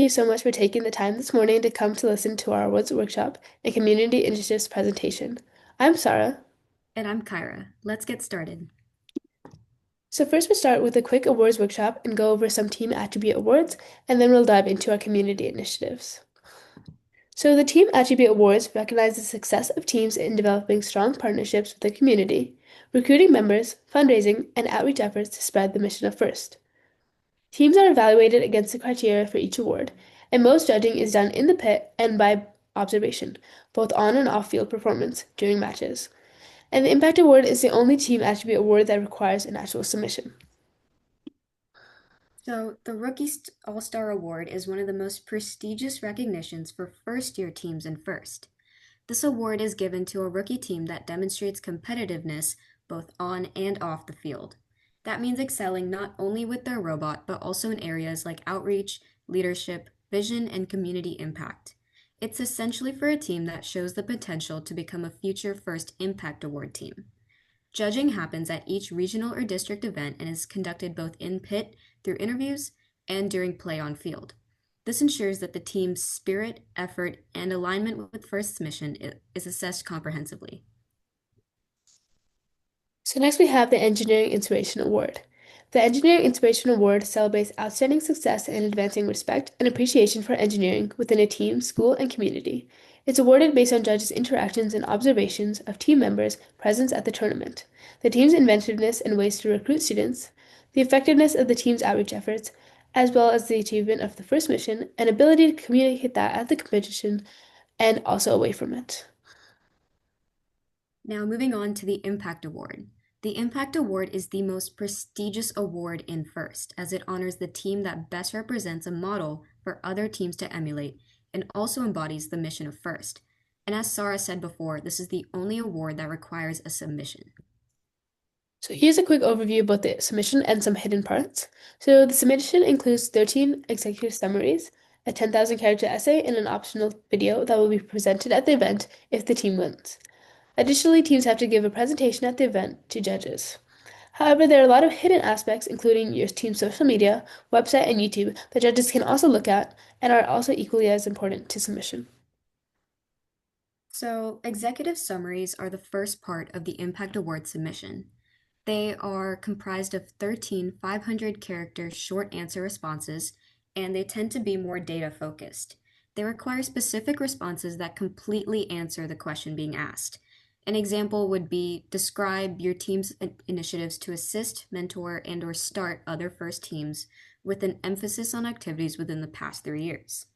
you so much for taking the time this morning to come to listen to our awards workshop and community initiatives presentation. I'm Sara. And I'm Kaira. Let's get started. So first we'll start with a quick awards workshop and go over some team attribute awards, and then we'll dive into our community initiatives. So the Team Attribute Awards recognize the success of teams in developing strong partnerships with the community, recruiting members, fundraising, and outreach efforts to spread the mission of FIRST. Teams are evaluated against the criteria for each award, and most judging is done in the pit and by observation, both on and off field performance during matches. And the Impact Award is the only team attribute award that requires an actual submission. So, the All Star Award is one of the most prestigious recognitions for first year teams in First. This award is given to a rookie team that demonstrates competitiveness both on and off the field. That means excelling not only with their robot, but also in areas like outreach, leadership, vision, and community impact. It's essentially for a team that shows the potential to become a future First Impact Award team. Judging happens at each regional or district event and is conducted both in pit through interviews and during play on field. This ensures that the team's spirit, effort, and alignment with First's mission is assessed comprehensively. So next we have the Engineering Inspiration Award. The Engineering Inspiration Award celebrates outstanding success in advancing respect and appreciation for engineering within a team, school, and community. It's awarded based on judges' interactions and observations of team members' presence at the tournament, the team's inventiveness and ways to recruit students, the effectiveness of the team's outreach efforts, as well as the achievement of the first mission and ability to communicate that at the competition and also away from it. Now, moving on to the Impact Award. The Impact Award is the most prestigious award in First, as it honors the team that best represents a model for other teams to emulate and also embodies the mission of First. And as Sara said before, this is the only award that requires a submission. So here's a quick overview about the submission and some hidden parts. So the submission includes 13 executive summaries, a 10,000 character essay, and an optional video that will be presented at the event if the team wins. Additionally, teams have to give a presentation at the event to judges. However, there are a lot of hidden aspects, including your team's social media, website, and YouTube, that judges can also look at and are also equally as important to submission. So, executive summaries are the first part of the Impact Award submission. They are comprised of 13 500 character short answer responses, and they tend to be more data focused. They require specific responses that completely answer the question being asked. An example would be describe your team's initiatives to assist, mentor, and/or start other first teams with an emphasis on activities within the past 3 years.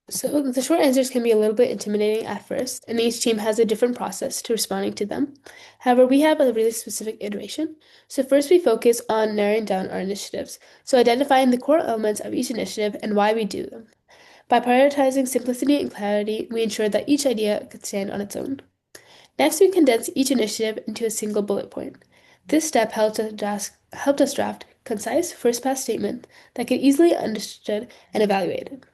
So the short answers can be a little bit intimidating at first, and each team has a different process to responding to them. However, we have a really specific iteration. So first we focus on narrowing down our initiatives, so identifying the core elements of each initiative and why we do them. By prioritizing simplicity and clarity, we ensure that each idea could stand on its own. Next, we condense each initiative into a single bullet point. This step helped us draft concise first-pass statement that could easily understood and evaluated.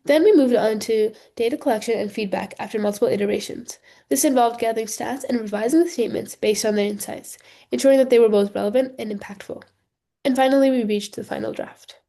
Then we moved on to data collection and feedback after multiple iterations. This involved gathering stats and revising the statements based on their insights, ensuring that they were both relevant and impactful. And finally, we reached the final draft.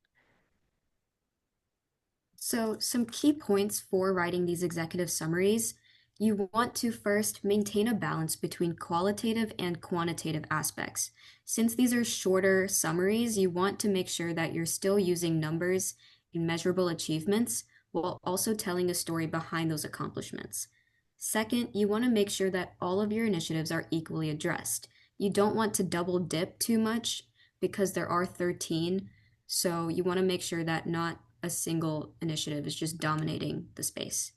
So, some key points for writing these executive summaries. You want to first maintain a balance between qualitative and quantitative aspects. Since these are shorter summaries, you want to make sure that you're still using numbers and measurable achievements while also telling a story behind those accomplishments. Second, you want to make sure that all of your initiatives are equally addressed. You don't want to double dip too much because there are 13, so you want to make sure that not a single initiative is just dominating the space.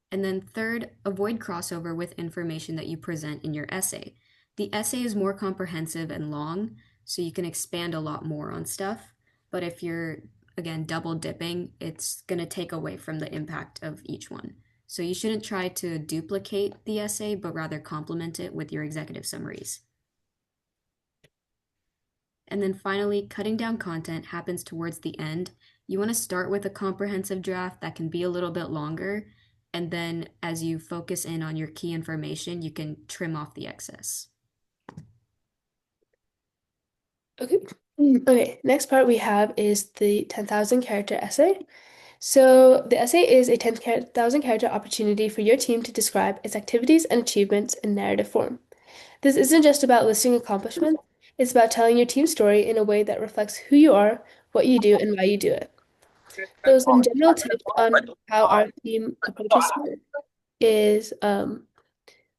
And then third, avoid crossover with information that you present in your essay. The essay is more comprehensive and long, so you can expand a lot more on stuff. But if you're, again, double dipping, it's going to take away from the impact of each one. So you shouldn't try to duplicate the essay, but rather complement it with your executive summaries. And then finally, cutting down content happens towards the end. You want to start with a comprehensive draft that can be a little bit longer, and then as you focus in on your key information, you can trim off the excess. Okay. Okay, next part we have is the 10,000 character essay. So the essay is a 10,000 character opportunity for your team to describe its activities and achievements in narrative form. This isn't just about listing accomplishments, it's about telling your team story in a way that reflects who you are, what you do, and why you do it. So some general tips on how our team approaches it is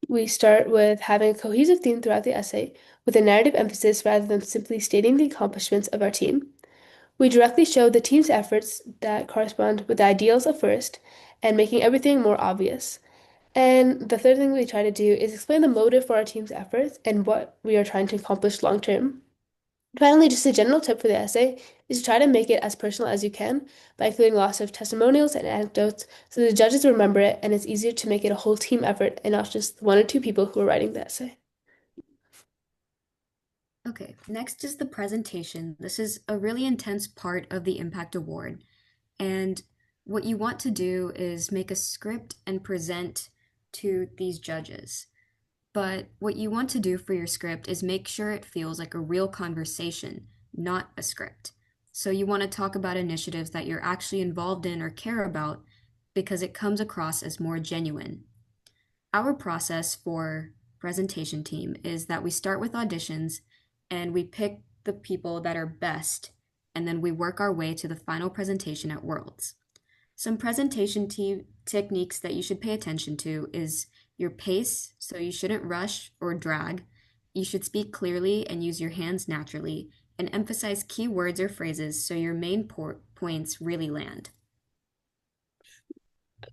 we start with having a cohesive theme throughout the essay with a narrative emphasis rather than simply stating the accomplishments of our team. We directly show the team's efforts that correspond with the ideals of first and making everything more obvious. And the third thing we try to do is explain the motive for our team's efforts and what we are trying to accomplish long term. Finally, just a general tip for the essay is to try to make it as personal as you can by including lots of testimonials and anecdotes so the judges remember it and it's easier to make it a whole team effort and not just one or two people who are writing the essay. Okay, next is the presentation. This is a really intense part of the Impact Award. And what you want to do is make a script and present to these judges. But what you want to do for your script is make sure it feels like a real conversation, not a script. So you want to talk about initiatives that you're actually involved in or care about because it comes across as more genuine. Our process for presentation team is that we start with auditions and we pick the people that are best, and then we work our way to the final presentation at Worlds. Some techniques that you should pay attention to is your pace, so you shouldn't rush or drag. You should speak clearly and use your hands naturally, and emphasize key words or phrases so your main points really land.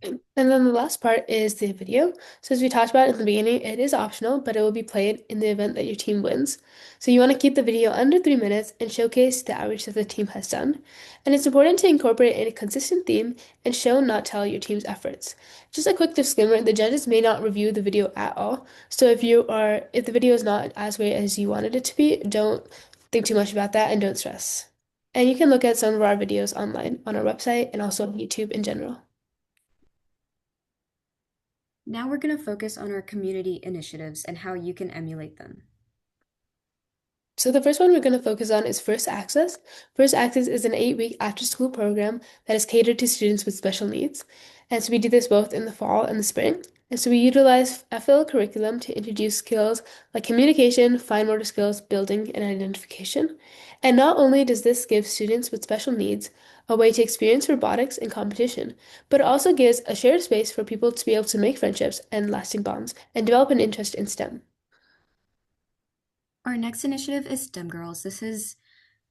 And then the last part is the video. So as we talked about in the beginning, it is optional, but it will be played in the event that your team wins. So you want to keep the video under 3 minutes and showcase the outreach that the team has done. And it's important to incorporate a consistent theme and show, not tell, your team's efforts. Just a quick disclaimer, the judges may not review the video at all. So if the video is not as great as you wanted it to be, don't think too much about that and don't stress. And you can look at some of our videos online on our website and also on YouTube in general. Now we're going to focus on our community initiatives and how you can emulate them. So the first one we're going to focus on is First Access. First Access is an 8-week after-school program that is catered to students with special needs. And so we do this both in the fall and the spring. And so we utilize FL curriculum to introduce skills like communication, fine motor skills, building, and identification. And not only does this give students with special needs a way to experience robotics and competition, but it also gives a shared space for people to be able to make friendships and lasting bonds and develop an interest in STEM. Our next initiative is STEM Girls. This is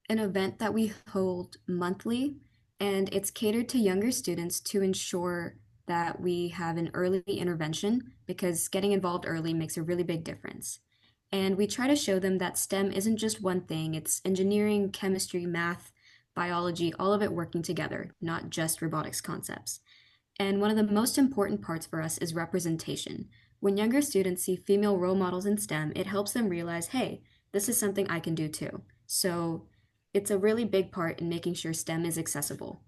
an event that we hold monthly, and it's catered to younger students to ensure that we have an early intervention because getting involved early makes a really big difference. And we try to show them that STEM isn't just one thing, it's engineering, chemistry, math, biology, all of it working together, not just robotics concepts. And one of the most important parts for us is representation. When younger students see female role models in STEM, it helps them realize, hey, this is something I can do too. So it's a really big part in making sure STEM is accessible.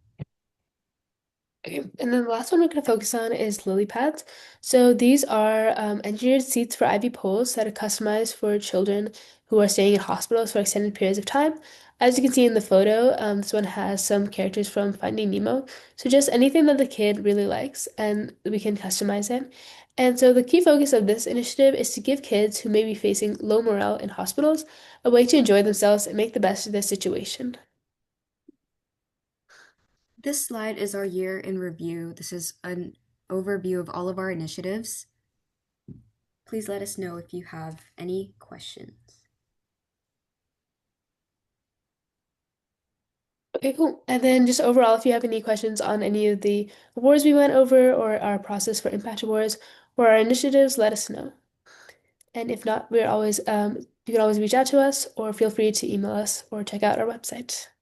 Okay, and then the last one we're going to focus on is lily pads. So these are engineered seats for IV poles that are customized for children who are staying in hospitals for extended periods of time. As you can see in the photo, this one has some characters from Finding Nemo. So just anything that the kid really likes, and we can customize it. And so the key focus of this initiative is to give kids who may be facing low morale in hospitals a way to enjoy themselves and make the best of their situation. This slide is our year in review. This is an overview of all of our initiatives. Please let us know if you have any questions. Okay, cool. And then just overall, if you have any questions on any of the awards we went over or our process for Impact Awards or our initiatives, let us know. And if not, you can always reach out to us or feel free to email us or check out our website.